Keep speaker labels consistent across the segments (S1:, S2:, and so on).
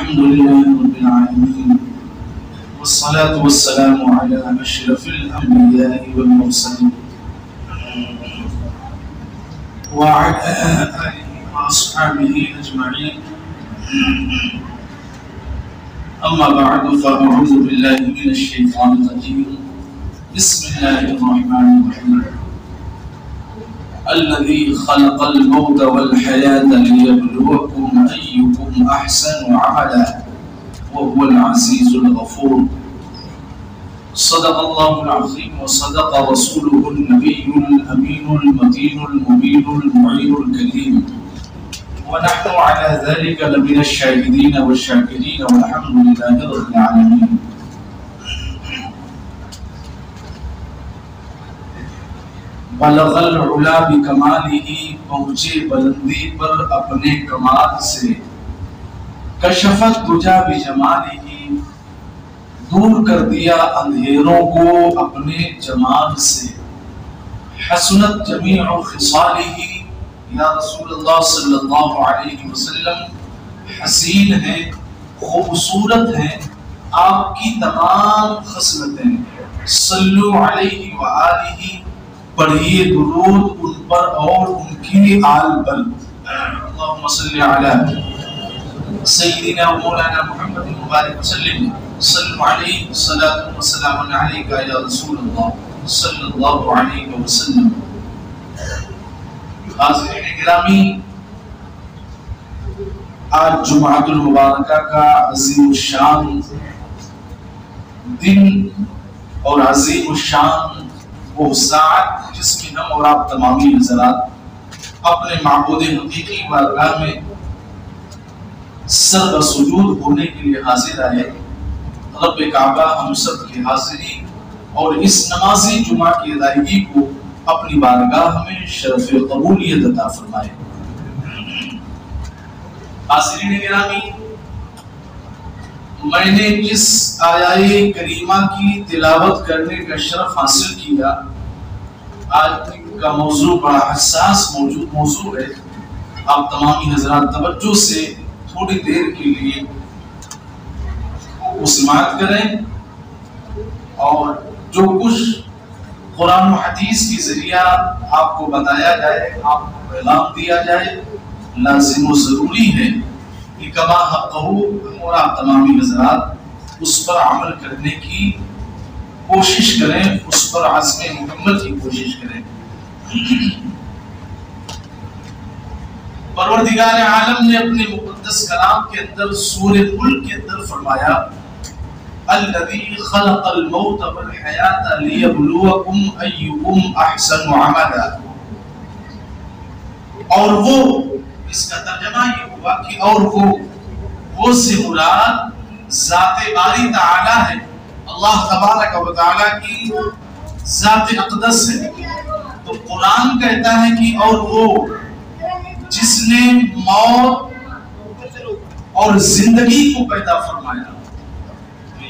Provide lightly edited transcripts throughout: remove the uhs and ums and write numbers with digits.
S1: الحمد لله رب العالمين والصلاة والسلام على أشرف الأنبياء والمرسلين وعلى آله وأصحابه أجمعين. أما بعد فأعوذ بالله من الشيطان الرجيم. بسم الله الرحمن الرحيم. الذي خلق الموت والحياة ليبلوكم أيكم أحسن عملا وهو العزيز الغفور. صدق الله العظيم وصدق رسوله النبي الأمين المتين المبين المعين الكريم، ونحن على ذلك لمن الشاهدين والشاكرين والحمد لله رب العالمين. بلغ العلا بکمالہ، پہنچے بلندی پر اپنے کمال سے، کشفت دجا بجمالہ، دور کر دیا اندھیروں کو اپنے جمال سے، حسنت جمیع خصالہ، یا رسول اللہ صلی اللہ علیہ وسلم حسین ہیں، خوبصورت ہیں آپ کی تمام خصلتیں. صلو علیہ وآلہ، پڑھیے درود ان پر اور ان کی آل پر. اللہم صلی علی سیدنا مولانا محمد مبارک وسلم. صلو علیہ صلاۃ و سلام علیکہ یا رسول اللہ صلی اللہ علیہ وسلم. حاضرین گرامی، آج جمعۃ المبارکہ کا عظیم الشان دن اور عظیم الشان وہ ساعت جس کی ہم اور آپ تمامی حضرات اپنے معبود حقیقی بارگاہ میں سر بسجود ہونے کے لیے حاضر آئے. رب کعبہ ہم سب کی حاضری اور اس نمازی جمعہ کی ادائیگی کو اپنی بارگاہ میں شرف قبولیت عطا فرمائے. حاضرین گرامی، میں نے جس آیہ کریمہ کی تلاوت کرنے کا شرف حاصل کیا، آج کا موضوع بڑا حساس موضوع ہے. آپ تمامی حضرات توجہ سے تھوڑی دیر کے لیے سماعت کریں اور جو کچھ قرآن و حدیث کی ذریعہ آپ کو بتایا جائے، آپ کو اعلان دیا جائے، لازم و ضروری ہے کہ کما حقہ اور آپ تمامی حضرات اس پر عمل کرنے کی کوشش کریں، اس پر عزم مکمل کی کوشش کریں. پروردگار عالم نے اپنے مقدس کلام کے اندر سورہ ملک کے اندر فرمایا، الذی خلق الموت والحیاۃ لیبلوکم ایکم احسن عملا. اور وہ، اس کا ترجمہ یہ ہوا کہ اور وہ سے مراد ذات باری تعالی ہے، اللہ تبارک و تعالی کی ذات اقدس ہے. تو قرآن کہتا ہے کہ اور وہ جس نے موت اور زندگی کو پیدا فرمایا.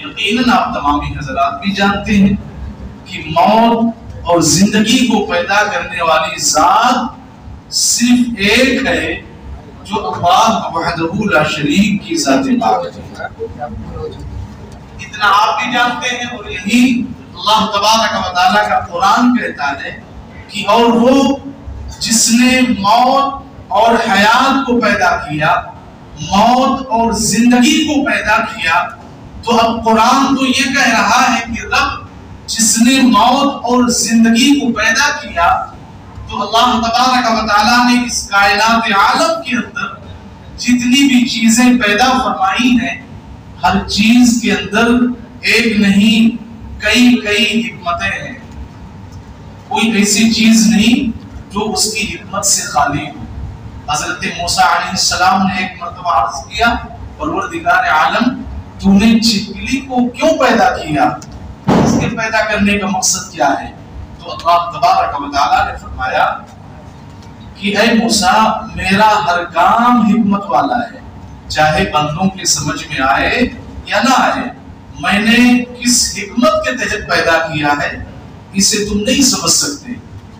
S1: یقیناً آپ تمامی حضرات بھی جانتے ہیں کہ موت اور زندگی کو پیدا کرنے والی ذات صرف ایک ہے، جو اللہ وحدہ لا شریک کی ذات پاک ہے. اتنا آپ بھی جانتے ہیں، اور یہی اللہ تبارک و تعالیٰ کا قرآن کہتا ہے کہ اور وہ جس نے موت اور حیات کو پیدا کیا، موت اور زندگی کو پیدا کیا. تو اب قرآن تو یہ کہہ رہا ہے کہ رب جس نے موت اور زندگی کو پیدا کیا، تو اللہ تبارک و تعالیٰ نے اس کائنات عالم کے اندر جتنی بھی چیزیں پیدا فرمائی ہیں، ہر چیز کے اندر ایک نہیں کئی حکمتیں ہیں. کوئی ایسی چیز نہیں جو اس کی حکمت سے خالی ہو. حضرت موسیٰ علیہ السلام نے ایک مرتبہ عرض کیا، پروردگار عالم تو نے چھپکلی کو کیوں پیدا کیا؟ اس کے پیدا کرنے کا مقصد کیا ہے؟ تو اللہ تبارک و تعالیٰ نے فرمایا کہ اے موسیٰ، میرا ہر کام حکمت والا ہے، چاہے بندوں کے سمجھ میں آئے یا نہ آئے. میں نے کس حکمت کے تحت پیدا کیا ہے اسے تم نہیں سمجھ سکتے.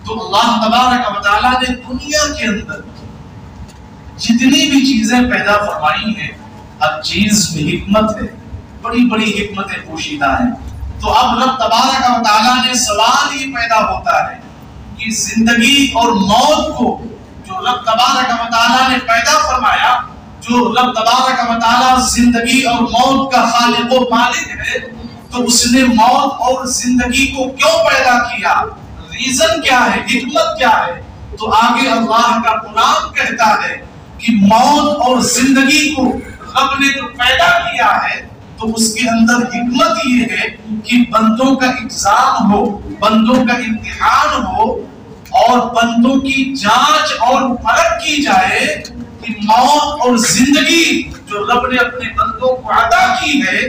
S1: تو اللہ تبارک و تعالیٰ نے دنیا کے اندر جتنی بھی چیزیں پیدا فرمائی ہیں، ہر چیز میں حکمت ہے، بڑی بڑی حکمتیں پوشیدہ ہیں۔ تو اب رب تبارک و تعالیٰ نے سوال یہ پیدا ہوتا ہے کہ زندگی اور موت کو جو رب تبارک و تعالیٰ نے پیدا فرمایا، جو رب تبارک و تعالیٰ زندگی اور موت کا خالق و مالک ہے، تو اس نے موت اور زندگی کو کیوں پیدا کیا؟ ریزن کیا ہے؟ حکمت کیا ہے؟ تو آگے اللہ کا قرآن کہتا ہے کہ موت اور زندگی کو رب نے جو پیدا کیا ہے تو اس کے اندر حکمت یہ ہے کہ بندوں کا اگزام ہو، بندوں کا امتحان ہو، اور بندوں کی جانچ اور پرکھ کی جائے کہ موت اور زندگی جو رب نے اپنے بندوں کو عطا کی ہے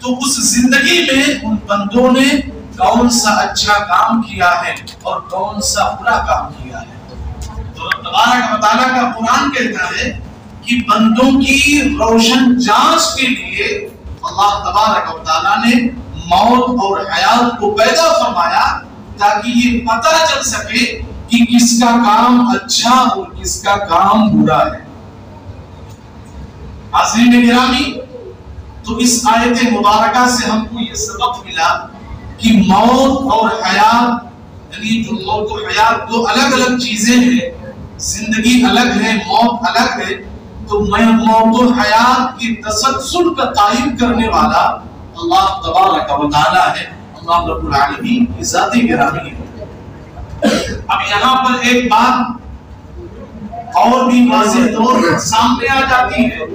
S1: تو اس زندگی میں ان بندوں نے کون سا اچھا کام کیا ہے اور کون سا برا کام کیا ہے۔ تو رب تبارک و تعالیٰ کا قرآن کہتا ہے کہ بندوں کی روشن جانچ کے لیے اللہ تبارک و تعالیٰ نے موت اور حیات کو پیدا فرمایا تاکہ یہ پتہ چل سکے کہ کس کا کام اچھا اور کس کا کام برا ہے۔ حاضرین گرامی، تو اس آیت مبارکہ سے ہم کو یہ سبق ملا کہ موت اور حیات، یعنی جو موت اور حیات دو الگ الگ چیزیں ہیں، زندگی الگ ہے، موت الگ ہے، تو میں موت و حیات کی تسلسل کا قائم کرنے والا اللہ تبارک و تعالیٰ ہے، اللہ رب العالمین کی ذات گرامی ہے۔ اب یہاں پر ایک بات اور بھی واضح طور پر سامنے آ جاتی ہے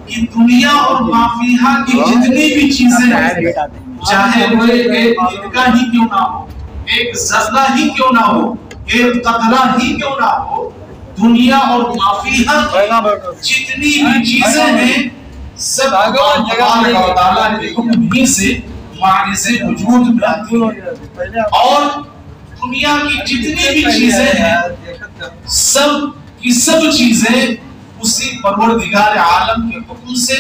S1: کہ دنیا اور ما فیہا کی جتنی بھی چیزیں ہیں، چاہے وہ ایک ذرہ ہی کیوں نہ ہو، ایک ذرہ ہی کیوں نہ ہو، ایک قطرہ ہی کیوں نہ ہو، دنیا اور ما فیہا کی جتنی بھی چیزیں ہیں سب اللہ تبارک و تعالیٰ کے حکم ہی سے معنی سے وجود میں آتی ہیں، اور دنیا کی جتنی بھی چیزیں ہیں سب کی سب چیزیں اسی پروردگار عالم کے حکم سے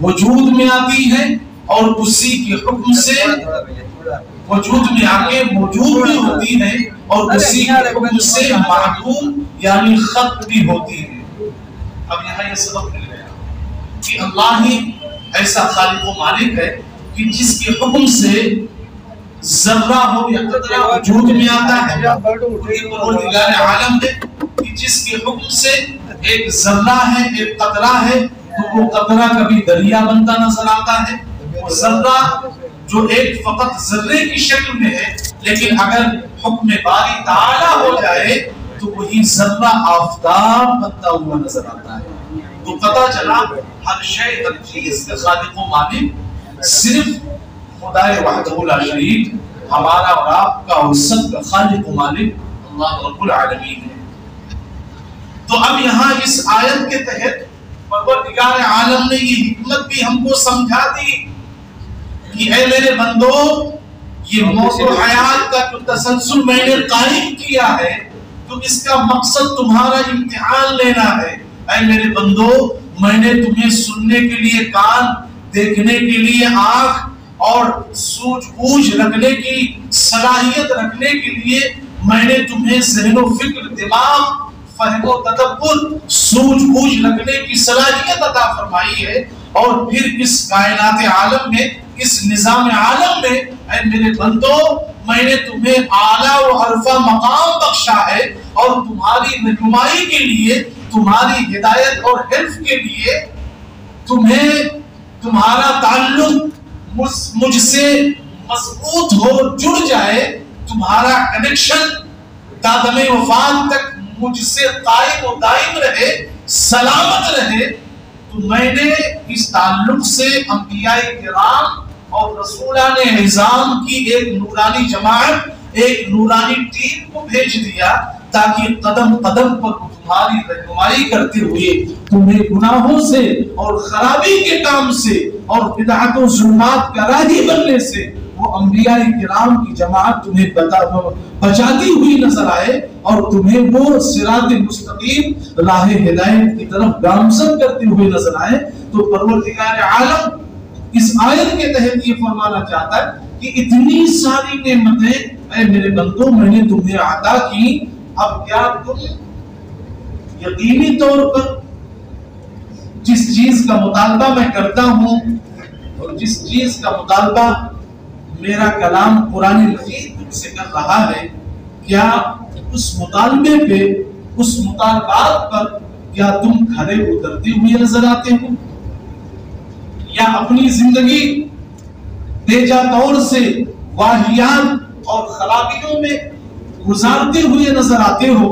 S1: وجود میں آتی ہیں اور اسی کے حکم سے وجود میں آ کے موجود بھی ہوتی ہیں اور اسی کے حکم سے معدوم یعنی ختم بھی ہوتی ہیں۔ اب یہاں یہ سبق مل گیا کہ اللہ ہی ایسا خالق و مالک ہے کہ جس کے حکم سے ذرہ ہو یا قطرہ وجود میں آتا ہے، وہی پروردگار عالم ہے کہ جس کے حکم سے ایک ذرہ ہے، ایک قطرہ ہے، تو وہ قطرہ کبھی دریا بنتا نظر آتا ہے، وہ ذرہ جو ایک فقط ذرے کی شکل میں ہے، لیکن اگر حکم باری تعالی ہو جائے تو وہی ذرہ آفتاب بنتا ہوا نظر آتا ہے۔ تو پتہ چلا ہر شے ہر چیز کا خالق و مالک صرف خدا وحدہ لا شریک، ہمارا اور آپ کا اور سب کا خالق و مالک اللہ رب العالمین ہے۔ تو اب یہاں اس آیت کے تحت پروردگار عالم نے یہ حکمت بھی ہم کو سمجھا دی کہ اے میرے بندو، یہ موت و حیات کا جو تسلسل میں نے قائم کیا ہے تو اس کا مقصد تمہارا امتحان لینا ہے۔ اے میرے بندو، میں نے تمہیں سننے کے لیے کان، دیکھنے کے لیے آنکھ اور سوجھ بوجھ رکھنے کی صلاحیت رکھنے کے لیے میں نے تمہیں ذہن و فکر، دماغ، فہم و تدبر، سوجھ بوجھ رکھنے کی صلاحیت عطا فرمائی ہے، اور پھر اس کائنات عالم میں، اس نظام عالم میں اے میرے بندو، میں نے تمہیں اعلیٰ و عرفہ مقام بخشا ہے، اور تمہاری رہنمائی کے لیے، تمہاری ہدایت اور حفظ کے لیے تمہیں تمہارا تعلق مجھ سے مضبوط ہو، جڑ جائے، تمہارا کنیکشن دادم وفات تک مجھ سے قائم و دائم رہے، سلامت رہے، تو میں نے اس تعلق سے انبیاء کرام اور رسولان اعظام کی ایک نورانی جماعت، ایک نورانی ٹیم کو بھیج دیا تاکہ قدم قدم پر تمہاری رہنمائی کرتے ہوئے تمہیں گناہوں سے اور خرابی کے کام سے اور بدعت و ظلمات کا راہی بننے سے وہ انبیاء کرام کی جماعت تمہیں بچاتی ہوئی نظر آئے، اور تمہیں وہ صراط مستقیم راہ ہدایت کی طرف گامزن کرتے ہوئے نظر آئے۔ تو پروردگار عالم اس آیت کے تحت یہ فرمانا چاہتا ہے کہ اتنی ساری نعمتیں اے میرے بندو میں نے تمہیں عطا کی، اب کیا تم یقینی طور پر جس چیز چیز کا مطالبہ میں کرتا ہوں اور جس چیز کا مطالبہ میرا کلام قرآن مجید تم سے کر رہا ہے، کیا اس مطالبے پہ، اس مطالبات پر کیا تم کھڑے اترتے ہوئے نظر آتے ہو، یا اپنی زندگی بیجا طور سے واہیات اور خرابیوں میں گزارتے ہوئے نظر آتے ہو؟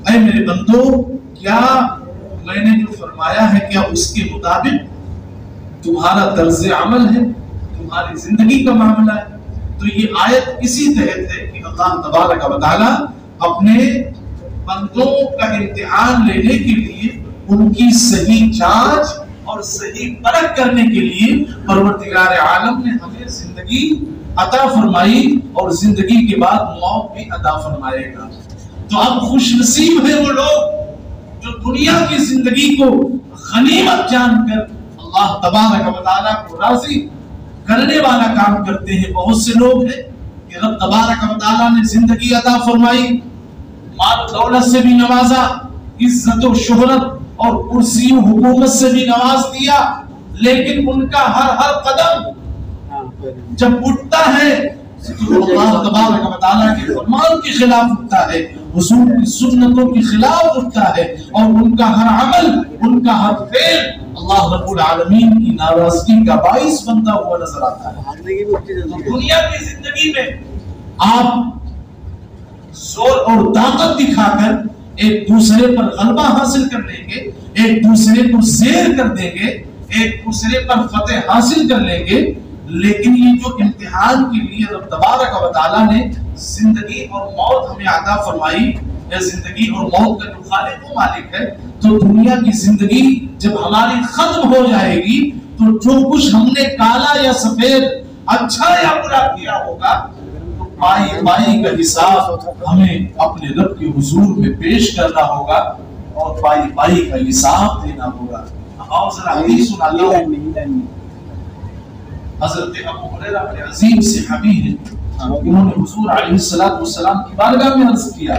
S1: اے میرے بندو، کیا میں نے جو فرمایا ہے کیا اس کے مطابق تمہارا طرز عمل ہے، تمہاری زندگی کا معاملہ ہے؟ تو یہ آیت اسی تحت ہے کہ اللہ تبارک و تعالیٰ اپنے بندوں کا امتحان لینے کے لیے ان کی صحیح جانچ اور صحیح پرکھ کرنے کے لیے پروردگار عالم نے ہمیں زندگی عطا فرمائی اور زندگی کے بعد موت بھی عطا فرمائے گا۔ تو اب خوش نصیب ہے وہ لوگ جو دنیا کی زندگی کو غنیمت جان کر اللہ تبارک و تعالیٰ کو راضی کرنے والا کام کرتے ہیں۔ بہت سے لوگ ہیں کہ رب تبارک و تعالیٰ نے زندگی عطا فرمائی، مال و دولت سے بھی نوازا، عزت و شہرت اور کرسی و حکومت سے بھی نواز دیا، لیکن ان کا ہر قدم جب اٹھتا ہے تو اللہ تبارک و تعالیٰ کے فرمان کے خلاف اٹھتا ہے، حضور کی سنتوں کے خلاف اٹھتا ہے، اور ان کا ہر عمل، ان کا ہر فعل اللہ رب العالمین کی ناراضگی کا باعث بنتا ہوا نظر آتا ہے۔ دنیا کی زندگی میں آپ زور اور طاقت دکھا کر ایک دوسرے پر غلبہ حاصل کر لیں گے، ایک دوسرے کو زیر کر دیں گے، ایک دوسرے پر فتح حاصل کر لیں گے، لیکن یہ جو امتحان کے لیے رب تبارک و تعالیٰ نے زندگی اور موت ہمیں عطا فرمائی، یا زندگی اور موت کا جو خالق و مالک ہے، تو دنیا کی زندگی جب ہماری ختم ہو جائے گی تو جو کچھ ہم نے کالا یا سفید، اچھا یا برا کیا ہوگا، تو پائی پائی کا حساب ہمیں اپنے رب کے حضور میں پیش کرنا ہوگا اور پائی پائی کا حساب دینا ہوگا۔ اور ذرا حدیث سناتا ہوں، حضرت ابو ہریرہ بڑے عظیم صحابی ہیں، انہوں نے حضور علیہ السلام کی بارگاہ میں عرض کیا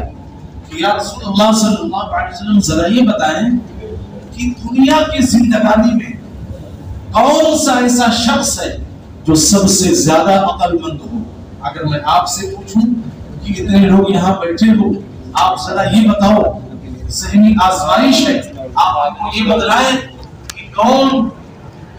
S1: کہ یا رسول اللہ صلی اللہ علیہ وسلم، ذرا یہ بتائیں کہ دنیا کی زندگانی میں کون سا ایسا شخص ہے جو سب سے زیادہ عقل مند ہو؟ اگر میں آپ سے پوچھوں کہ اتنے لوگ یہاں بیٹھے ہو، آپ ذرا یہ بتاؤ، ذہنی آزمائش ہے، آپ کو یہ بتلائیں کہ کون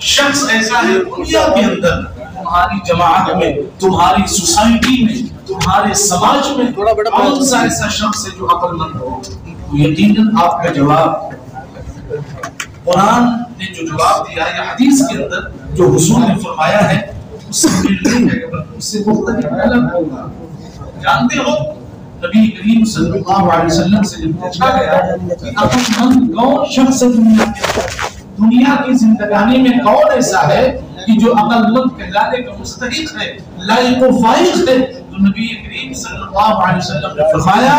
S1: شخص ایسا ہے دنیا کے اندر، تمہاری جماعت میں، تمہاری سوسائٹی میں، تمہارے سماج میں کون سا ایسا شخص ہے جو عقل مند ہو؟ تو یقیناً آپ کا جواب قرآن نے جو جواب دیا ہے یا حدیث کے اندر جو حضور نے فرمایا ہے اس سے ملنے ہے کہ اس سے مختلف الگ ہوگا۔ جانتے ہو نبی کریم صلی اللہ علیہ وسلم سے جب پوچھا گیا کہ عقل مند کون شخص ہے دنیا کے اندر، دنیا کی زندگانی میں کون ایسا ہے کہ جو عقل مند کہلانے کا مستحق ہے، لائق و فائق ہے، تو نبی کریم صلی اللہ علیہ وسلم نے فرمایا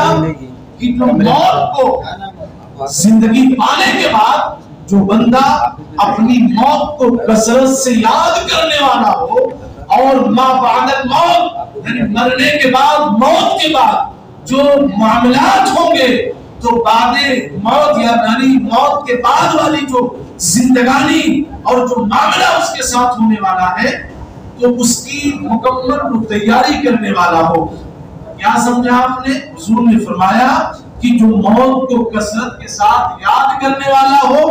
S1: کہ جو موت کو زندگی پانے کے بعد جو بندہ اپنی موت کو کثرت سے یاد کرنے والا ہو، اور ما بعد الموت یعنی مرنے کے بعد، موت کے بعد جو معاملات ہوں گے، تو بعد موت یعنی موت کے بعد والی جو زندگانی اور جو معاملہ اس کے ساتھ ہونے والا ہے، تو اس کی مکمل تیاری کرنے والا ہو۔ کیا سمجھا آپ نے؟ حضور نے فرمایا کہ جو موت کو کثرت کے ساتھ یاد کرنے والا ہو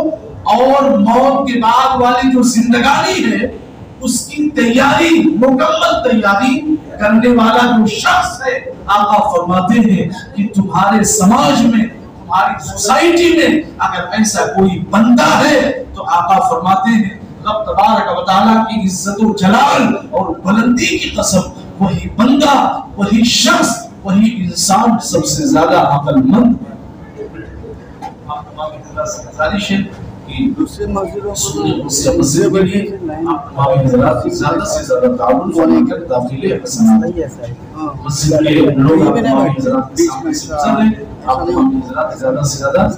S1: اور موت کے بعد والی جو زندگانی ہے اس کی تیاری، مکمل تیاری کرنے والا جو شخص ہے، آقا فرماتے ہیں کہ تمہارے سماج میں، تمہاری سوسائٹی میں اگر ایسا کوئی بندہ ہے تو آقا فرماتے ہیں رب تبارک و تعالیٰ کی عزت و جلال اور بلندی کی قسم، وہی بندہ، وہی شخص، وہی انسان سب سے زیادہ عقل مند ہے۔ آپ تمام اللہ سے گزارش ہے کہ دوسرے مسئلے کے لیے آپ تمام حضرات کی زیادہ سے زیادہ تعاون فرما کر داخلے حسنات مسجد کے لوگ آپ تمام حضرات کے سامنے سے گزر رہے ہیں، آپ تمام حضرات زیادہ سے زیادہ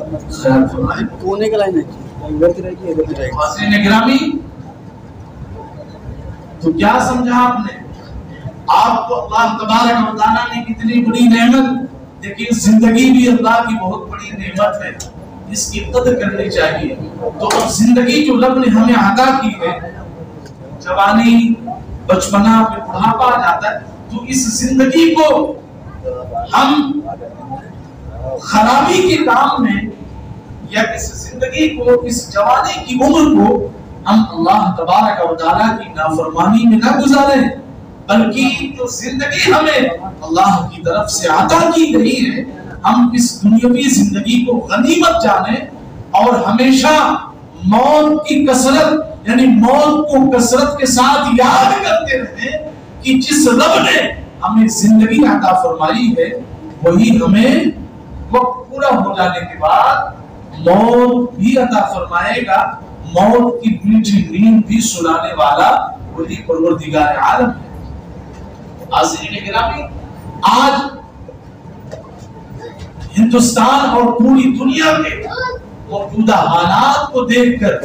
S1: خیال فرمائیں۔
S2: کونے کا لائن ہے
S1: حاضرین گرامی، تو کیا سمجھا آپ نے؟ آپ کو اللہ تبارک و تعالیٰ نے کتنی بڑی نعمت، دیکھیں زندگی بھی اللہ کی بہت بڑی نعمت ہے، اس کی قدر کرنی چاہیے. تو اب زندگی جو رب نے ہمیں عطا کی ہے، جوانی، بچپنا، پھر بڑھاپا آ جاتا ہے، تو اس زندگی کو ہم خرابی کے کام میں یا اس زندگی کو، اس جوانی کی عمر کو ہم اللہ تبارک و تعالیٰ کی نافرمانی میں نہ گزاریں، بلکہ جو زندگی ہمیں اللہ کی طرف سے عطا کی گئی ہے، ہم اس دنیاوی زندگی کو غنیمت جانیں اور ہمیشہ موت کی کثرت، یعنی موت کو کثرت کے ساتھ یاد کرتے رہیں کہ جس رب نے ہمیں زندگی عطا فرمائی ہے وہی ہمیں وقت پورا ہو جانے کے بعد موت بھی عطا فرمائے گا. موت کی میٹھی نیند بھی سلانے والا وہی پروردگار عالم ہے. حاضرین گرامی، آج ہندوستان اور پوری دنیا کے موجودہ حالات کو دیکھ کر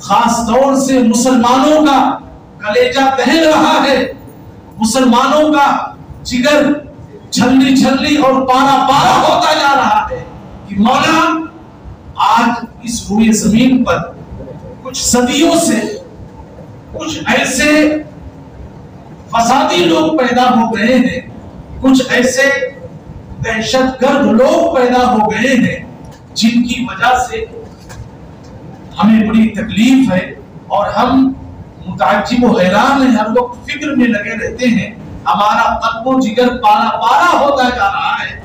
S1: خاص طور سے مسلمانوں کا کلیجہ دہل رہا ہے، مسلمانوں کا جگر جھلنی جھلنی اور پارا پارا ہوتا جا رہا ہے کہ مولا آج اس روئے زمین پر کچھ صدیوں سے کچھ ایسے فسادی لوگ پیدا ہو گئے ہیں، کچھ ایسے دہشت گرد لوگ پیدا ہو گئے ہیں جن کی وجہ سے ہمیں بڑی تکلیف ہے اور ہم متعجب و حیران ہیں، ہر وقت فکر میں لگے رہتے ہیں. ہمارا قلب و جگر پارا پارا ہوتا جا رہا ہے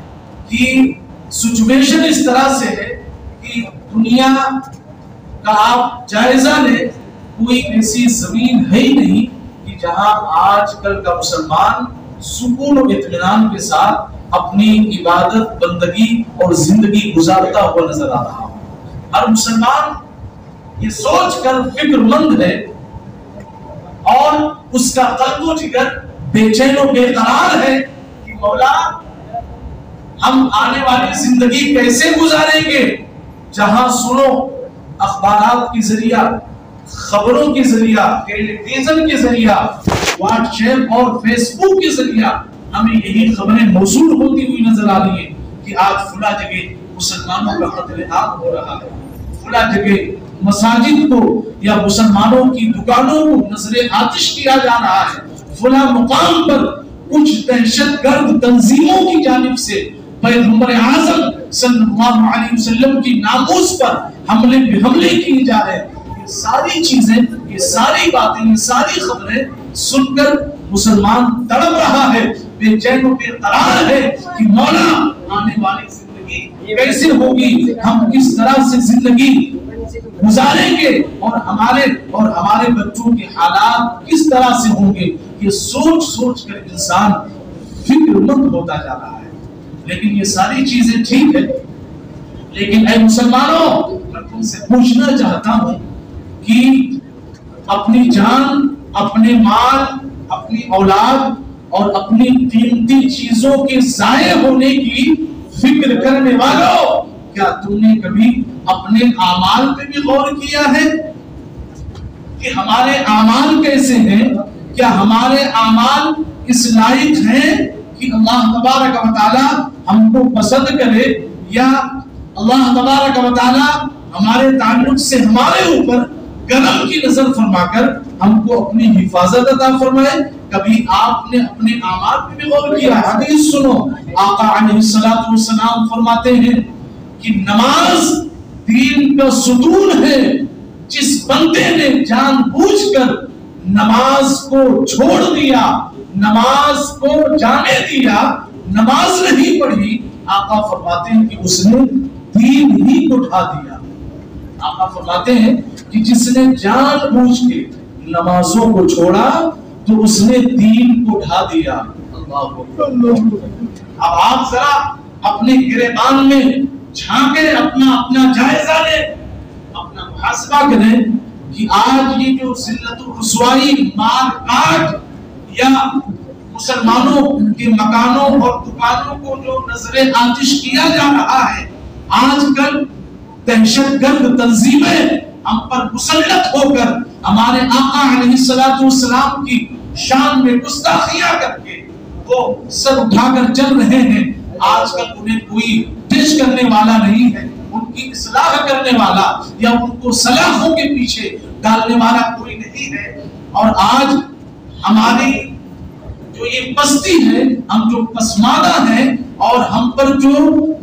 S1: کہ سچویشن اس طرح سے ہے کہ دنیا کا آپ جائزہ لیں، کوئی ایسی زمین ہے ہی نہیں کہ جہاں آج کل کا مسلمان سکون و اطمینان کے ساتھ اپنی عبادت، بندگی اور زندگی گزارتا ہوا نظر آ رہا ہو. ہر مسلمان یہ سوچ کر فکر مند ہے اور اس کا قلب و جگر بے چین و بے قرار ہے کہ مولا ہم آنے والی زندگی کیسے گزاریں گے جہاں سنو اخبارات کے ذریعہ، خبروں کے ذریعہ، ٹیلی ویژن کے ذریعہ، واٹس ایپ اور فیس بک کے ذریعہ ہمیں یہی خبریں موصول ہوتی ہوئی نظر آ رہی ہیں کہ آج فلاں جگہ مسلمانوں کا قتل عام ہو رہا ہے، فلاں جگہ مساجد کو یا مسلمانوں کی دکانوں کو نظر آتش کیا جا رہا ہے، فلاں مقام پر کچھ دہشت گرد تنظیموں کی جانب سے پیغمبر اعظم صلی اللہ علیہ وسلم کی ناموس پر حملے کیے جا رہے ہیں. یہ ساری چیزیں، یہ ساری باتیں، یہ ساری خبریں سن کر مسلمان تڑپ رہا ہے، بے چین و بے قرار ہے کہ مولا آنے والی زندگی کیسے ہوگی، ہم کس طرح سے زندگی گزاریں گے اور ہمارے بچوں کے حالات کس طرح سے ہوں گے. یہ سوچ سوچ کر انسان فکر مند ہوتا جا رہا ہے. لیکن یہ ساری چیزیں ٹھیک ہے، لیکن اے مسلمانوں میں تم سے پوچھنا چاہتا ہوں کہ اپنی جان، اپنے مال، اپنی اولاد اور اپنی قیمتی چیزوں کے ضائع ہونے کی فکر کرنے والوں، کیا تم نے کبھی اپنے اعمال پہ بھی غور کیا ہے کہ ہمارے اعمال کیسے ہیں؟ کیا ہمارے اعمال اس لائق ہیں کہ اللہ تبارک و تعالی ہم کو پسند کرے، یا اللہ تبارک و تعالی ہمارے تعلق سے ہمارے اوپر کرم کی نظر فرما کر ہم کو اپنی حفاظت عطا فرمائے؟ کبھی آپ نے اپنے اعمال پہ بھی غور کیا؟ حدیث سنو، آقا علیہ السلام فرماتے ہیں کہ نماز دین کا ستون ہے. جس بندے نے جان بوجھ کر نماز کو چھوڑ دیا، نماز کو جانے دیا، نماز نہیں پڑھی، آقا فرماتے ہیں کہ اس نے دین ہی کو اٹھا دیا. آقا فرماتے ہیں کہ جس نے جان بوجھ کے نمازوں کو چھوڑا تو اس نے دین کو اٹھا دیا. اب آپ ذرا اپنے گریبان میں جھانکیں، اپنا جائزہ لیں، اپنا محاسبہ کریں کہ آج یہ جو ذلت و رسوائی، مار کاٹ یا مسلمانوں کے مکانوں اور دکانوں کو جو نظر آتش کیا جا رہا ہے، آج کل دہشت گرد تنظیمیں ہم پر مسلط ہو کر ہمارے آقا علیہ السلام کی شان میں گستاخیاں کر کے وہ سر اٹھا کر چل رہے ہیں. آج کل انہیں کوئی ٹچ کرنے والا نہیں ہے، ان کی اصلاح کرنے والا یا ان کو صلاحوں کے پیچھے ڈالنے والا کوئی نہیں ہے. اور آج ہماری جو یہ پستی ہے، ہم جو پسماندہ ہیں اور ہم پر جو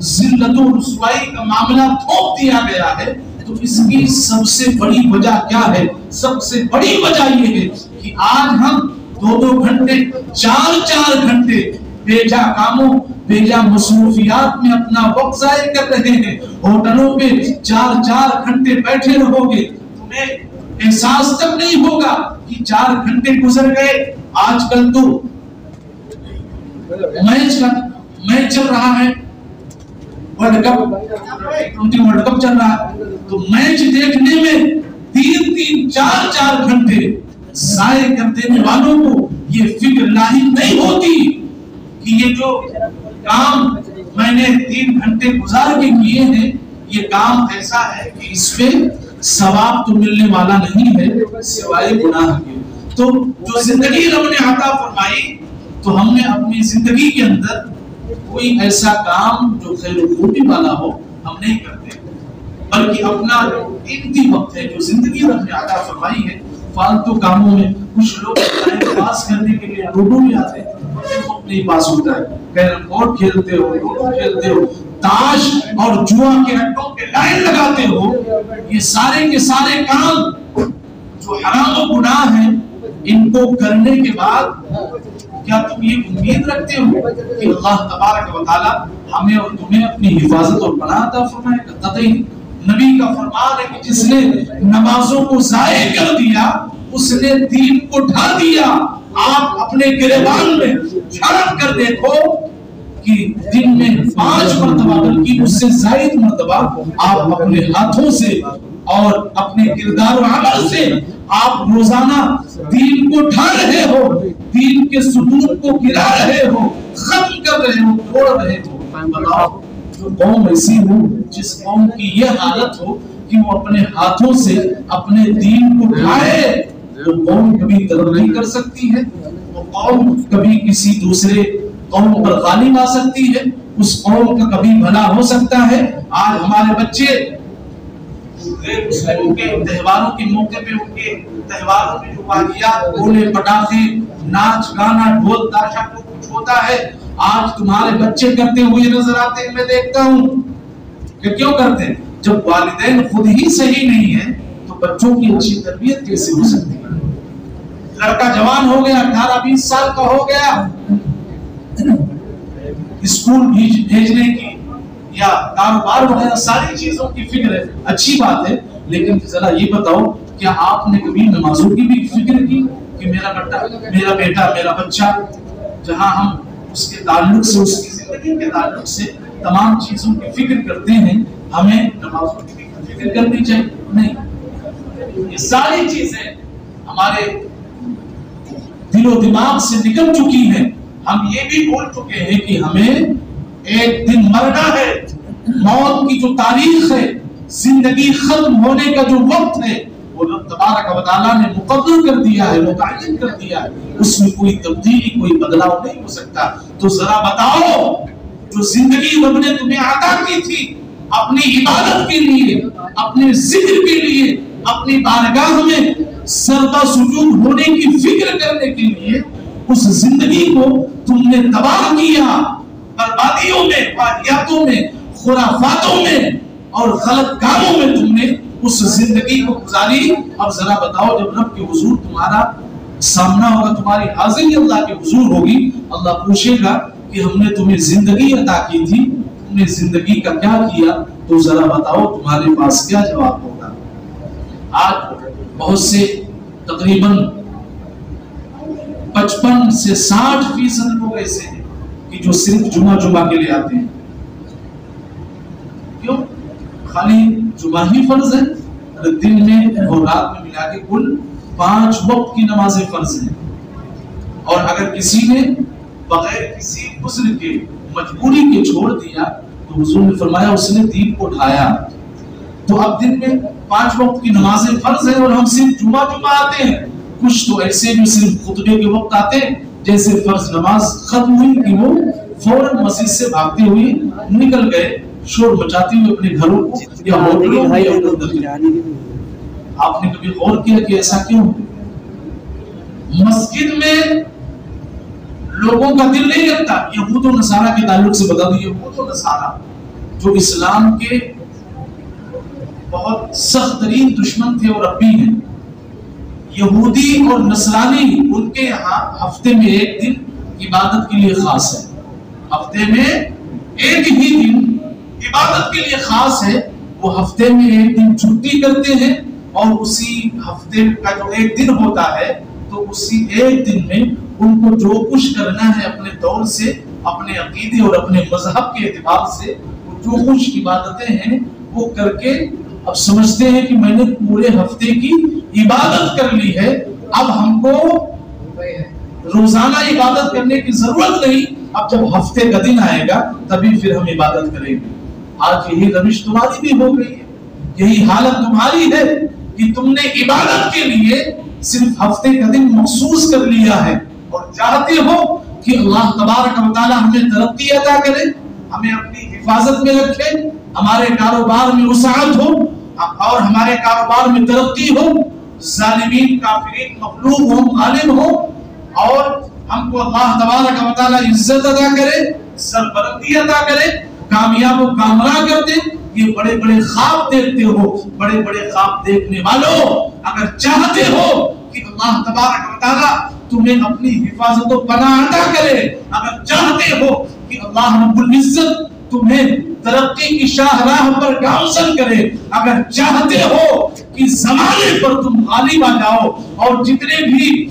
S1: ذلت و رسوائی کا معاملہ تھوپ دیا گیا ہے، تو اس کی سب سے بڑی وجہ کیا ہے؟ سب سے بڑی وجہ یہ ہے کہ آج ہم 2-2 گھنٹے 4-4 گھنٹے بیجا کاموں بیجا مصروفیات میں اپنا وقت ضائع کر رہے ہیں. ہوٹلوں پہ 4-4 گھنٹے بیٹھے رہو گے، تمہیں احساس تک نہیں ہوگا کہ 4 گھنٹے گزر گئے. آج کل تو میچ چل رہا ہے، ورلڈ کپ چل رہا ہے، تو میچ دیکھنے میں 3-3 4-4 گھنٹے ضائع کر دینے والوں کو یہ فکر لاحق نہیں ہوتی کہ یہ جو کام میں نے 3 گھنٹے گزار کے کیے ہیں، یہ کام ایسا ہے کہ اس پہ ثواب تو ملنے والا نہیں ہے سوائے گناہ کے. تو جو زندگی رب نے عطا فرمائی، تو ہم نے اپنی زندگی کے اندر کوئی ایسا کام جو خیر و خوبی والا ہو ہم نہیں کرتے، بلکہ اپنا قیمتی وقت ہے جو زندگی رب نے عطا فرمائی ہے فالتو کاموں میں. کچھ لوگ ٹائم پاس کرنے کے لیے لوڈو بھی آتے ہیں، اپنے پاس ہوتا ہے، کیرم بورڈ کھیلتے ہو، لوڈو کھیلتے ہو، تاش اور جوا کے اڈوں پہ لائن لگاتے ہو. یہ سارے کے سارے کام جو حرام و گناہ ہیں، ان کو کرنے کے بعد کیا تم یہ امید رکھتے ہو کہ اللہ تبارک و تعالی ہمیں اور تمہیں اپنی حفاظت اور پناہ عطا فرمائے گا؟ قطعی. نبی کا فرمان ہے کہ جس نے نمازوں کو ضائع کر دیا اس نے دین کو ڈھا دیا. آپ اپنے گریبان میں جھڑک کر دیکھو کہ دن میں 5 مرتبہ بلکہ اس سے زائد مرتبہ آپ اپنے ہاتھوں سے اور اپنے کردار و عمل سے آپ روزانہ دین کو ڈھا رہے ہو، دین کے ستون کو گرا رہے ہو، ختم کر رہے ہو، توڑ رہے ہو. بتاؤ جو قوم ایسی ہو جس قوم کی یہ حالت ہو کہ وہ اپنے ہاتھوں سے اپنے دین کو ڈھائے، وہ قوم کبھی ترقی کر سکتی ہے؟ وہ قوم کبھی کسی دوسرے قوم پر غالب آ سکتی ہے؟ اس قوم کا کبھی بھلا ہو سکتا ہے؟ آج ہمارے بچے ان کے تہواروں کے موقع پہ ان کے تہواروں میں جو واقعات، گولے پٹاخے، ناچ گانا، ڈھول تاشا کو کچھ ہوتا ہے، آج تمہارے بچے کرتے ہوئے نظر آتے ہیں. میں دیکھتا ہوں کہ کیوں کرتے ہیں. جب والدین خود ہی صحیح نہیں ہے تو بچوں کی اچھی تربیت کیسے ہو سکتی ہے؟ لڑکا جوان ہو گیا، 18-20 سال کا ہو گیا، اسکول بھیجنے کی یا کاروبار وغیرہ ساری چیزوں کی فکر ہے، اچھی بات ہے، لیکن ذرا یہ بتاؤ کیا آپ نے کبھی نمازوں کی بھی فکر کی کہ میرا بیٹا میرا بچہ، جہاں ہم اس کے تعلق سے، اس کی زندگی کے تعلق سے تمام چیزوں کی فکر کرتے ہیں، ہمیں نمازوں کی بھی فکر کرنی چاہیے؟ نہیں. یہ ساری چیزیں ہمارے دل و دماغ سے نکل چکی ہیں. ہم یہ بھی بول چکے ہیں کہ ہمیں ایک دن مرنا ہے، موت کی جو تاریخ ہے، زندگی ختم ہونے کا جو وقت ہے، وہ رب تبارک و تعالیٰ نے مقرر کر دیا ہے، متعین کر دیا ہے. اس میں کوئی تبدیلی، کوئی بدلاؤ نہیں ہو سکتا. تو ذرا بتاؤ جو زندگی رب نے تمہیں عطا کی تھی اپنی عبادت کے لیے، اپنے ذکر کے لیے، اپنی بارگاہ میں سردا سجود ہونے کی فکر کرنے کے لیے، اس زندگی کو تم نے تباہ کیا، بربادیوں میں، واقعاتوں میں، خرافاتوں میں اور غلط کاموں میں تم نے اس زندگی کو گزاری. اب ذرا بتاؤ جب رب کے حضور تمہارا سامنا ہوگا، تمہاری حاضری اللہ کے حضور ہوگی، اللہ پوچھے گا کہ ہم نے تمہیں زندگی عطا کی تھی، تم نے زندگی کا کیا کیا؟ تو ذرا بتاؤ تمہارے پاس کیا جواب ہوگا؟ آج بہت سے تقریباً 55 سے 60% لوگ ایسے ہیں کہ جو صرف جمعہ کے لیے آتے ہیں. کیوں؟ خالی جمعہ ہی فرض ہے، دن میں اور رات میں ملا کے کل 5 وقت کی نمازیں فرض ہیں. اور اگر کسی نے بغیر کسی عذر کے، مجبوری کے چھوڑ دیا تو حضور نے فرمایا اس نے دین کو ڈھایا. تو اب دن میں 5 وقت کی نمازیں فرض ہیں اور ہم صرف جمعہ آتے ہیں. کچھ تو ایسے جو صرف خطبے کے وقت آتے ہیں، جیسے فرض نماز ختم ہوئی کہ وہ فوراً مسجد سے بھاگتے ہوئے نکل گئے شور مچاتے ہوئے اپنے گھروں کو یا ہوٹلوں میں یا آپ نے کبھی غور کیا کہ ایسا کیوں؟ مسجد میں لوگوں کا دل نہیں لگتا. یہود و نصارہ کے تعلق سے بتا دوں، یہود و نصارہ جو اسلام کے بہت سخت ترین دشمن تھے اور اب بھی ہیں، یہودی اور نصرانی ان کے یہاں ہفتے میں ایک دن عبادت کے لیے خاص ہے. ہفتے میں ایک ہی دن عبادت کے لیے خاص ہے. وہ ہفتے میں ایک دن چھٹی کرتے ہیں اور اسی ہفتے کا جو ایک دن ہوتا ہے تو اسی ایک دن میں ان کو جو کچھ کرنا ہے اپنے طور سے، اپنے عقیدے اور اپنے مذہب کے اعتبار سے، جو کچھ عبادتیں ہیں وہ کر کے اب سمجھتے ہیں کہ میں نے پورے ہفتے کی عبادت کر لی ہے، اب ہم کو روزانہ عبادت کرنے کی ضرورت نہیں، اب جب ہفتے کا دن آئے گا تبھی پھر ہم عبادت کریں گے. آج یہی روش تمہاری بھی ہو گئی ہے، یہی حالت تمہاری ہے کہ تم نے عبادت کے لیے صرف ہفتے کا دن مخصوص کر لیا ہے اور چاہتے ہو کہ اللہ تبارک و تعالی ہمیں ترقی عطا کرے، ہمیں اپنی حفاظت میں رکھے، ہمارے کاروبار میں وسعت ہو اور ہمارے کاروبار میں ترقی ہو، ظالمین کافرین مغلوب ہوں، غالب ہوں، اور ہم کو اللہ تبارک و تعالی عزت عطا کرے، سربلندی عطا کرے، کامیاب و کامرا کر دے. یہ بڑے بڑے خواب دیکھتے ہو. بڑے بڑے خواب دیکھنے والوں، اگر چاہتے ہو کہ اللہ تبارک و تعالی تمہیں اپنی حفاظت و پناہ عطا کرے، اگر چاہتے ہو کہ اللہ رب العزت تمہیں ترقی کی شاہراہ پر گامزن کرے، اگر چاہتے ہو کہ زمانے پر تم غالب آ جاؤ اور جتنے بھی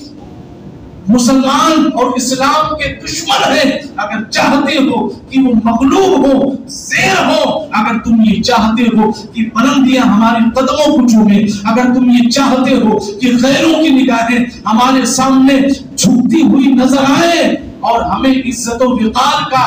S1: مسلمان اور اسلام کے دشمن ہیں اگر چاہتے ہو کہ وہ مغلوب ہو، زیر ہو، اگر تم یہ چاہتے ہو کہ بلندیاں ہمارے قدموں کو چومیں، اگر تم یہ چاہتے ہو کہ غیروں کی نگاہیں ہمارے سامنے جھکتی ہوئی نظر آئیں اور ہمیں عزت و وقار کا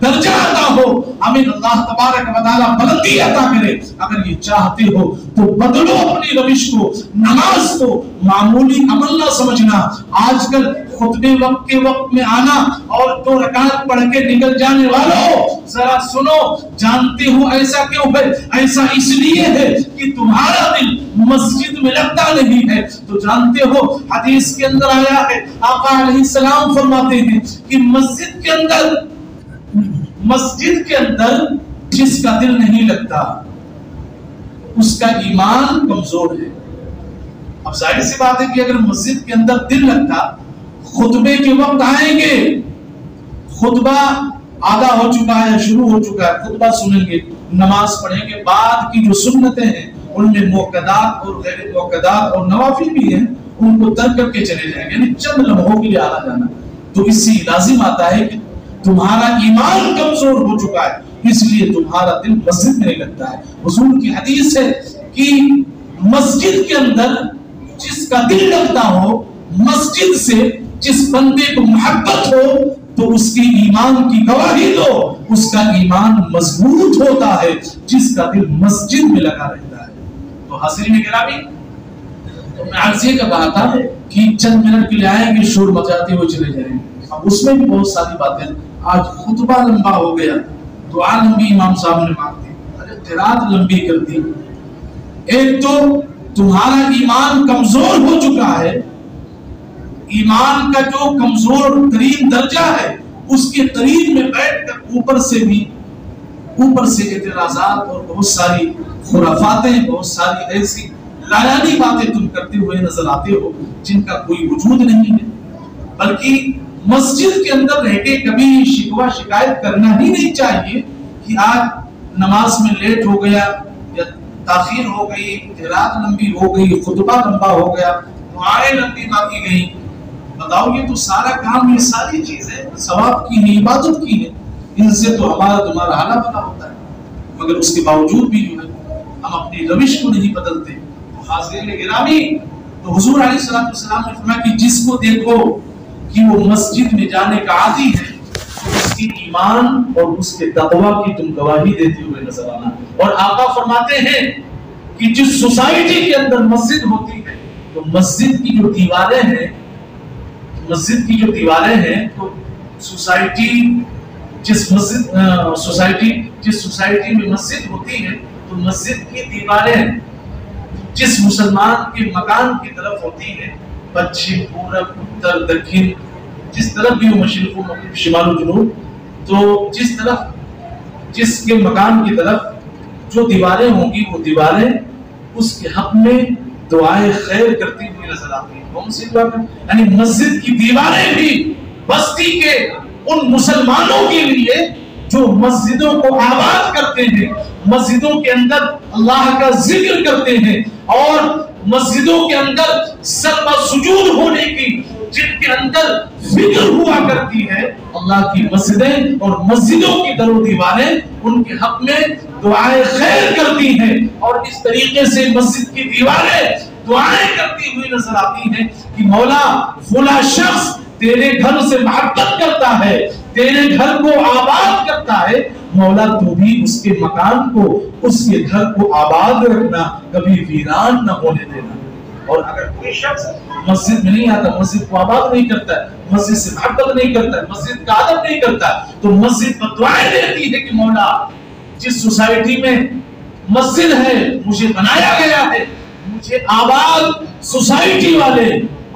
S1: درجہ عطا ہو، ہمیں اللہ تبارک و تعالی بلندی عطا کرے، اگر یہ چاہتے ہو تو بدلو اپنی روش کو. نماز کو معمولی عمل نہ سمجھنا. آج کل خطبے وقت کے وقت میں آنا اور 2 رکعت پڑھ کے نکل جانے والوں، ذرا سنو، جانتے ہو ایسا کیوں ہے؟ ایسا اس لیے ہے کہ تمہارا دل مسجد میں لگتا نہیں ہے. تو جانتے ہو حدیث کے اندر آیا ہے، آقا علیہ السلام فرماتے ہیں کہ مسجد کے اندر جس کا دل نہیں لگتا اس کا ایمان کمزور ہے. اب ظاہر سی بات ہے کہ اگر مسجد کے اندر دل لگتا، خطبے کے وقت آئیں گے، خطبہ آدھا ہو چکا ہے، شروع ہو چکا ہے، خطبہ سنیں گے، نماز پڑھیں گے، بعد کی جو سنتیں ہیں ان میں موقدات اور غیر موقدات اور نوافل بھی ہیں، ان کو ترک کر کے چلے جائیں گے، یعنی چند لمحوں کے لیے آنا جانا. تو اس سے لازم آتا ہے کہ تمہارا ایمان کمزور ہو چکا ہے، اس لیے تمہارا دل مسجد میں نہیں لگتا ہے. حضور کی حدیث ہے کہ مسجد کے اندر جس کا دل لگتا ہو، مسجد سے جس بندے کو محبت ہو تو اس کی ایمان کی گواہی دو، اس کا ایمان مضبوط ہوتا ہے جس کا دل مسجد میں لگا رہتا ہے. تو حاضرین گرامی، میں عرض یہ کہا تھا کہ چند منٹ کے لیے آئیں گے، شور مچاتے ہوئے چلے جائیں گے. اب اس میں بھی بہت ساری باتیں. آج خطبہ لمبا ہو گیا، دعا لمبی امام صاحب نے مانگ دی، قرات لمبی کر دی. ایک تو تمہارا ایمان کمزور ہو چکا ہے، ایمان کا جو کمزور ترین درجہ ہے اس کے قریب میں بیٹھ کر اوپر سے اعتراضات اور بہت ساری خرافاتیں، بہت ساری ایسی لایانی باتیں تم کرتے ہوئے نظر آتے ہو جن کا کوئی وجود نہیں ہے. بلکہ مسجد کے اندر رہ کے کبھی شکوہ شکایت کرنا ہی نہیں چاہیے کہ آج نماز میں لیٹ ہو گیا یا تاخیر ہو گئی، قرات لمبی ہو گئی، خطبہ لمبا ہو گیا، دعائیں لمبی مانگی گئی. بتاؤ، یہ تو سارا کام، یہ ساری چیزیں ثواب کی ہے، عبادت کی ہے، ان سے تو ہمارا تمہارا حالہ بنا ہوتا ہے. مگر اس کے باوجود بھی جو ہے ہم اپنی روش کو نہیں بدلتے. حاضرین گرامی، تو حضور علیہ السلام نے فرمایا کہ جس کو دیکھو کہ وہ مسجد میں جانے کا عادی ہے تو اس کی ایمان اور اس کے تقوی کی تم گواہی دیتے ہوئے نظر آنا. اور آقا فرماتے ہیں کہ جس سوسائٹی کے اندر مسجد ہوتی ہے تو مسجد کی جو دیواریں ہیں تو سوسائٹی جس سوسائٹی میں مسجد ہوتی ہے تو مسجد کی دیواریں جس مسلمان کے مکان کی طرف ہوتی ہے، پچھم، پورب، اتر، دکھن، جس طرف بھی ہو، مشرق و مغرب، شمال و جنوب، تو جس کے مکان کی طرف جو دیواریں ہوں گی وہ دیواریں اس کے حق میں دعائیں خیر کرتی ہوئی نظر آتی ہیں۔ کون سی دعا؟ یعنی مسجد کی دیواریں بھی بستی کے ان مسلمانوں کے لیے جو مسجدوں کو آباد کرتے ہیں، مسجدوں کے اندر اللہ کا ذکر کرتے ہیں اور مسجدوں کے اندر سجدہ سجود ہونے کی جن کے اندر فکر ہوا کرتی ہے، اللہ کی مسجدیں اور مسجدوں کی در و دیواریں ان کے حق میں دعائیں خیر کرتی ہیں، اور اس طریقے سے مسجد کی دیواریں دعائیں کرتی ہوئی نظر آتی ہیں کہ مولا فلاں شخص تیرے گھر سے محبت کرتا ہے، تیرے گھر کو آباد کرتا ہے، مولا تو بھی اس کے مکان کو، اس کے گھر کو آباد رکھنا، کبھی ویران نہ ہونے دینا۔ اور اگر کوئی شخص مسجد میں نہیں آتا، مسجد کو آباد نہیں کرتا ہے، مسجد سے محبت نہیں کرتا ہے، مسجد کا ادب نہیں کرتا، تو مسجد پر دعائیں دیتی ہے کہ مولا جس سوسائٹی میں مسجد ہے مجھے بنایا گیا ہے، مجھے آباد سوسائٹی والے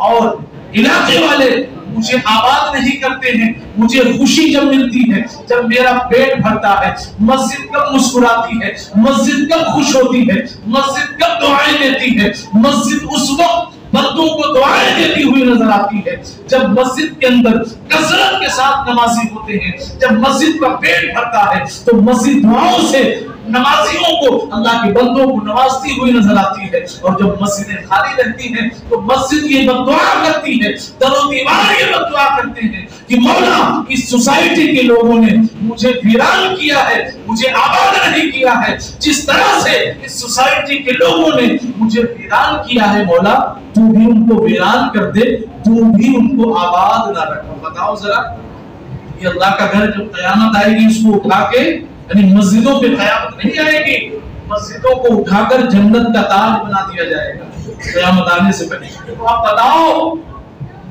S1: اور علاقے والے مجھے آباد نہیں کرتے ہیں، مجھے خوشی جب ملتی ہے، جب میرا پیٹ بھرتا ہے، مسجد کب مسکراتی ہے، مسجد کب خوش ہوتی ہے، مسجد کب دعائیں دیتی ہے، مسجد اس وقت بندوں کو دعائیں دیتی ہوئی نظر آتی ہے جب مسجد کے اندر کثرت کے ساتھ نمازی ہوتے ہیں، جب مسجد کا پیٹ بھرتا ہے تو مسجد دعاؤں سے نمازیوں کو، اللہ کے بندوں کو نوازتی ہوئی نظر آتی ہے، اور جب مسجدیں خالی رہتی ہیں تو مسجد یہ بددعا کرتی ہے، در و دیوار یہ بددعا کرتے ہیں کہ مولا اس سوسائٹی کے لوگوں نے مجھے ویران کیا ہے، مجھے آباد نہیں کیا ہے، جس طرح سے اس سوسائٹی کے لوگوں نے مجھے ویران کیا ہے، مولا تو بھی ان کو ویران کر دے، تو بھی ان کو آباد نہ رکھو۔ بتاؤ ذرا، یہ اللہ کا گھر جب قیامت آئے گی اس کو اٹھا کے، یعنی مسجدوں پہ قیامت نہیں آئے گی، مسجدوں کو اٹھا کر جنت کا تاج بنا دیا جائے گا قیامت آنے سے پہلے۔ تو آپ بتاؤ،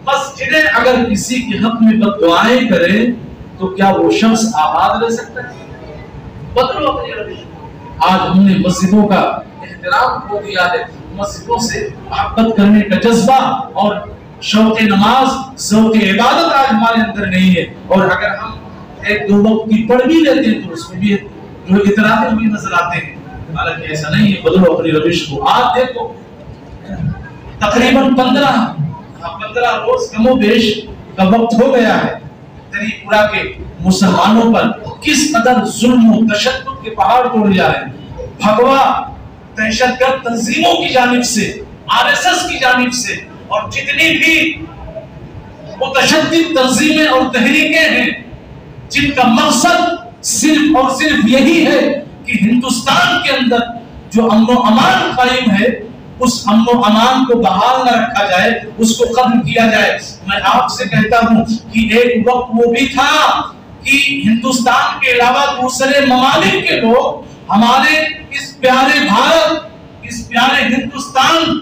S1: مسجدیں اگر کسی کے حق میں بد دعائیں کریں تو کیا وہ شخص آباد رہ سکتا ہے؟ بدلو اپنی روش۔ آج ہم نے مسجدوں کا احترام کھو دیا ہے، مسجدوں سے محبت کرنے کا جذبہ اور شوق نماز، ذوق عبادت آج ہمارے اندر نہیں ہے، اور اگر ہم ایک دو وقت کی پڑھ بھی لیتے ہیں تو اس میں بھی جو اتراتے ہوئے نظر آتے ہیں، حالانکہ ایسا نہیں ہے۔ بدلو اپنی روش کو۔ آج دیکھو تقریباً 15 روز کم و بیش کا وقت ہو گیا ہے، تری پورا کے مسلمانوں پر کس قدر ظلم و تشدد کے پہاڑ توڑ جا رہے ہیں۔ بھگوا دہشت گرد تنظیموں کی جانب سے، RSS کی جانب سے، اور جتنی بھی متشدد تنظیمیں اور تحریکیں ہیں جن کا مقصد صرف اور صرف یہی ہے کہ ہندوستان کے اندر جو امن و امان قائم ہے اس امن و امان کو بحال نہ رکھا جائے، اس کو ختم کیا جائے۔ میں آپ سے کہتا ہوں کہ ایک وقت وہ بھی تھا کہ ہندوستان کے علاوہ دوسرے ممالک کے لوگ ہمارے اس پیارے بھارت، اس پیارے ہندوستان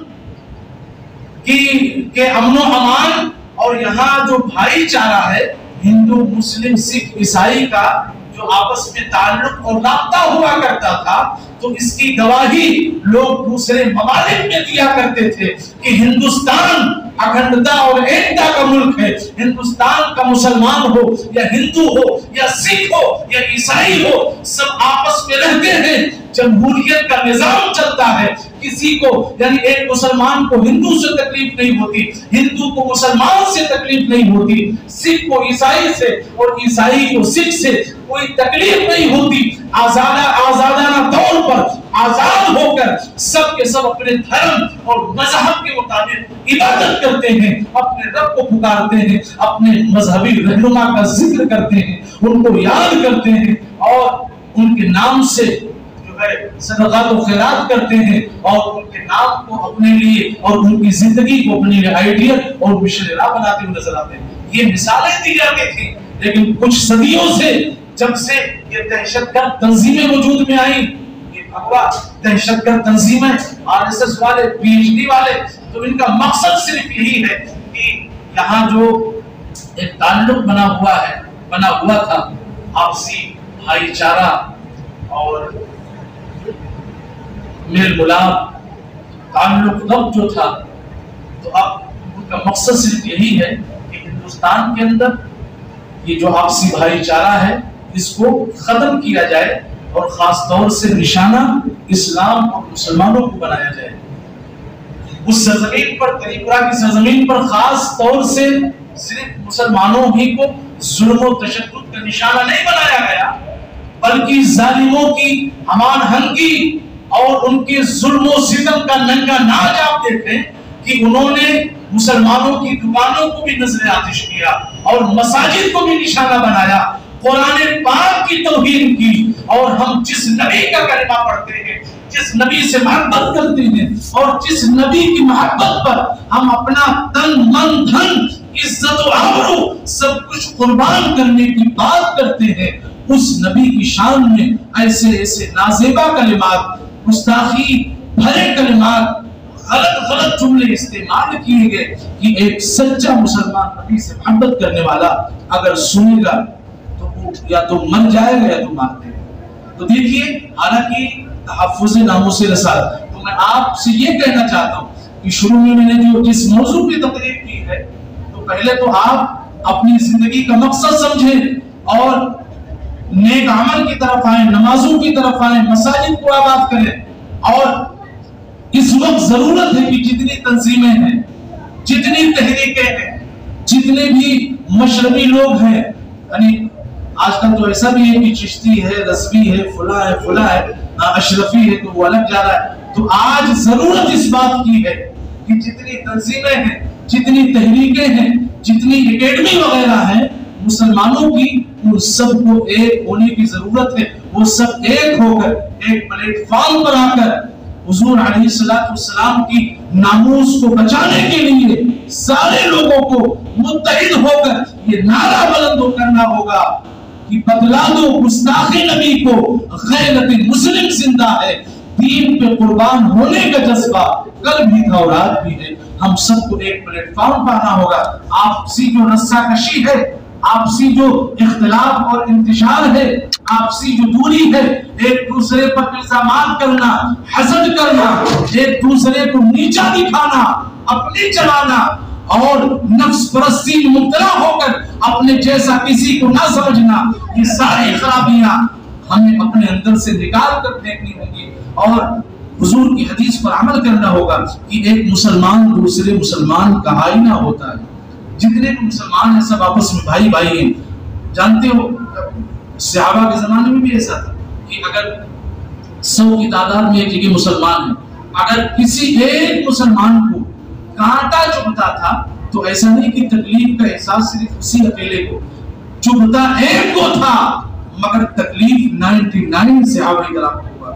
S1: کے امن و امان اور یہاں جو بھائی چارہ ہے ہندو، مسلم، سکھ، عیسائی کا جو آپس میں تعلق اور رابطہ ہوا کرتا تھا، تو اس کی گواہی لوگ دوسرے ممالک میں دیا کرتے تھے کہ ہندوستان اکھنڈتا اور ایکتا کا ملک ہے، ہندوستان کا مسلمان ہو یا ہندو ہو یا سکھ ہو یا عیسائی ہو، سب آپس میں رہتے ہیں، جمہوریت کا نظام چلتا ہے، کسی کو یعنی ایک مسلمان کو ہندو سے تکلیف نہیں ہوتی، ہندو کو مسلمان سے تکلیف نہیں ہوتی، سکھ کو عیسائی سے اور عیسائی کو سکھ سے کوئی تکلیف نہیں ہوتی، آزادانہ طور پر آزاد ہو کر سب کے سب اپنے دھرم اور مذہب کے مطابق عبادت کرتے ہیں، اپنے رب کو پکارتے ہیں، اپنے مذہبی رہنما کا ذکر کرتے ہیں، ان کو یاد کرتے ہیں اور ان کے نام سے صدقات و خیرات کرتے ہیں، اور ان کے نام کو اپنے لیے اور ان کی زندگی کو اپنے لیے آئیڈیل اور مشن راہ بناتے ہوئے نظر آتے ہیں۔ یہ مثالیں دی جاتی تھیں، لیکن کچھ صدیوں سے جب سے یہ دہشت گرد تنظیمیں وجود میں آئیں، یہ بھگوا دہشت گرد تنظیمیں، RSS والے، PhD والے، تو ان کا مقصد صرف یہی ہے کہ یہاں جو ایک تعلق بنا ہوا تھا آپسی بھائی چارہ اور میل ملاپ تعلق تب جو تھا، تو اب ان کا مقصد صرف یہی ہے کہ ہندوستان کے اندر یہ جو آپسی بھائی چارہ ہے اس کو ختم کیا جائے اور خاص طور سے نشانہ اسلام اور مسلمانوں کو بنایا جائے. اس سرزمین پر، تریپورہ کی سرزمین پر خاص طور سے صرف مسلمانوں ہی کو ظلم و تشدد کا نشانہ نہیں بنایا گیا، بلکہ ظالموں کی ہمان ہنگی اور ان کے ظلم و ستم کا ننگا ناچ آپ دیکھیں کہ انہوں نے مسلمانوں کی دکانوں کو بھی نظر آتش کیا اور مساجد کو بھی نشانہ بنایا، قرآن پاک کی توہین کی. اور ہم جس نبی کا کلمہ پڑھتے ہیں، جس نبی سے محبت کرتے ہیں اور جس نبی کی محبت پر ہم اپنا تن من دھن عزت و آبرو سب کچھ قربان کرنے کی بات کرتے ہیں، اس نبی کی شان میں ایسے ایسے نازیبا کلمات، گستاخی بھرے کلمات، غلط جملے استعمال کیے گئے کہ ایک سچا مسلمان نبی سے محبت کرنے والا اگر سنے گا تو وہ یا تو من جائے گا یا تو مار دے گا. تو دیکھیے، حالانکہ تحفظ ناموس رسالت، تو میں آپ سے یہ کہنا چاہتا ہوں کہ شروع میں نے جو جس موضوع کی تقریر کی ہے، تو پہلے تو آپ اپنی زندگی کا مقصد سمجھیں اور نیک عمل کی طرف آئیں، نمازوں کی طرف آئیں، مساجد کو آباد کریں. اور اس وقت ضرورت ہے کہ جتنی تنظیمیں ہیں، جتنی تحریکیں ہیں، جتنے بھی مشربی لوگ ہیں، یعنی آج کل تو ایسا بھی ہے کہ چشتی ہے، رضوی ہے، فلاں ہے، اشرفی ہے، تو وہ الگ جا رہا ہے. تو آج ضرورت اس بات کی ہے کہ جتنی تنظیمیں ہیں، جتنی تحریکیں ہیں، جتنی اکیڈمی وغیرہ ہیں مسلمانوں کی، ان سب کو ایک ہونے کی ضرورت ہے. وہ سب ایک ہو کر ایک پلیٹ فارم پر آ کر حضور علیہ السلام کی ناموس کو بچانے کے لیے سارے لوگوں کو متحد ہو کر یہ نعرہ بلند کرنا ہوگا کہ بدلا دو گستاخی نبی کو، غیرت مسلم زندہ ہے، دین پہ قربان ہونے کا جذبہ کل بھی تھا اور آج بھی ہے. ہم سب کو ایک پلیٹ فارم پانا ہوگا. آپسی جو رسہ کشی ہے، آپسی جو اختلاف اور انتشار ہے، آپسی جو دوری ہے، ایک دوسرے پر الزامات کرنا، حسد کرنا، ایک دوسرے کو نیچا دکھانا، اپنی چلانا اور نفس پرستی میں مبتلا ہو کر اپنے جیسا کسی کو نہ سمجھنا، یہ ساری خرابیاں ہمیں اپنے اندر سے نکال کر پھینکنی ہوں گی اور حضور کی حدیث پر عمل کرنا ہوگا کہ ایک مسلمان دوسرے مسلمان کا آئینہ ہوتا ہے. جتنے بھی مسلمان ہیں سب آپس میں بھائی بھائی ہیں. جانتے ہو صحابہ کے زمانے میں بھی ایسا تھا کہ اگر 100 کی تعداد میں ایک جگہ مسلمان ہیں، اگر کسی ایک مسلمان کو کانٹا چبھتا تھا تو ایسا نہیں کہ تکلیف کا احساس صرف اسی اکیلے کو، چبھتا ایک کو تھا مگر تکلیف 99 صحابہ کرام کو ہوا.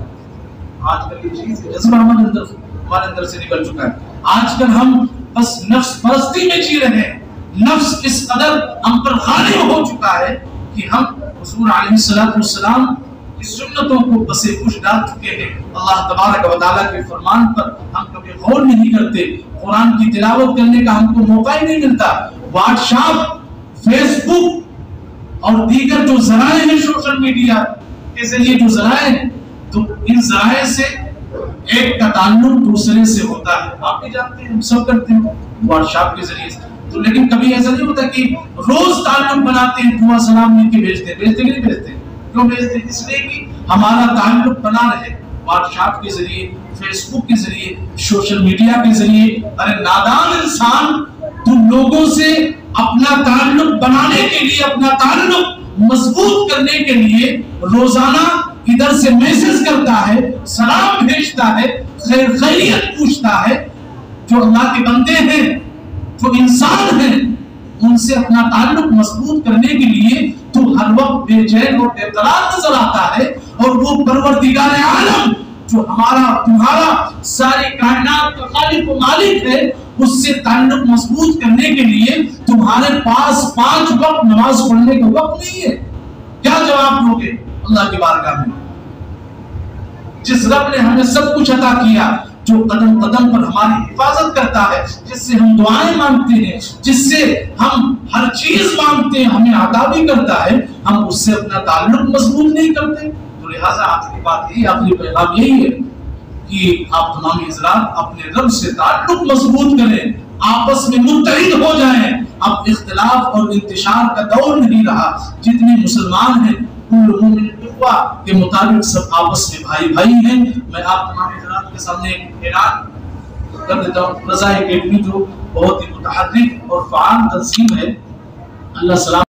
S1: آج کل یہ چیز جذبہ ہمارے اندر سے نکل چکا ہے. آج کل ہم بس نفس پرستی میں جی رہے ہیں. نفس اس قدر ہم پر غالب ہو چکا ہے کہ ہم حضور علیہ السلام کی سنتوں کو بسے کچھ ڈال چکے ہیں. اللہ تبارک و تعالیٰ کے فرمان پر ہم کبھی غور نہیں کرتے. قرآن کی تلاوت کرنے کا ہم کو موقع ہی نہیں ملتا. واٹس ایپ، فیس بک اور دیگر جو ذرائع ہیں سوشل میڈیا کے ذریعے جو ذرائع ہیں، تو ان ذرائع سے ایک کا تعلق دوسرے سے ہوتا ہے. آپ بھی جانتے ہیں، ہم سب کرتے ہیں واٹس ایپ کے ذریعے سے. تو لیکن کبھی ایسا نہیں ہوتا کہ روز تعلق بناتے ہیں، دعا سلام لکھ کے بھیجتے ہیں. بھیجتے نہیں بھیجتے. کیوں بھیجتے ہیں؟ اس لیے کہ ہمارا تعلق بنا رہے واٹس ایپ کے ذریعے، فیس بک کے ذریعے، سوشل میڈیا کے ذریعے. ارے نادان انسان، تم لوگوں سے اپنا تعلق بنانے کے لیے، اپنا تعلق مضبوط کرنے کے لیے روزانہ ادھر سے میسج کرتا ہے، سلام بھیجتا ہے، خیر خیریت پوچھتا ہے. جو اللہ کے بندے ہیں، جو انسان ہیں، ان سے اپنا تعلق مضبوط کرنے کے لیے تو ہر وقت بے چین اور بے قرار نظر آتا ہے. اور وہ پروردگار عالم جو ہمارا تمہارا ساری کائنات کا خالق و مالک ہے، اس سے تعلق مضبوط کرنے کے لیے تمہارے پاس 5 وقت نماز پڑھنے کا وقت نہیں ہے. کیا جواب دو گے اللہ کی بارگاہ میں؟ جس رب نے ہمیں سب کچھ عطا کیا، جو قدم قدم پر ہماری حفاظت کرتا ہے، جس سے ہم دعائیں مانگتے ہیں، جس سے ہم ہر چیز مانگتے ہیں، ہمیں عطا بھی کرتا ہے، ہم اس سے اپنا تعلق مضبوط نہیں کرتے۔ تو لہٰذا آخری بات یہی، آخری پیغام یہی ہے کہ آپ تمام حضرات اپنے رب سے تعلق مضبوط کریں، آپس میں متحد ہو جائیں۔ اب اختلاف اور انتشار کا دور نہیں رہا، جتنے مسلمان ہیں کل مومن اخوہ کے مطابق سب آپس میں بھائی بھائی ہیں۔ میں آپ تمام حضرات کے سامنے ایک اعلان کر دیتا ہوں، رضا اکیڈمی جو بہت ہی متحرک اور فعال تنظیم ہے، اللہ سلام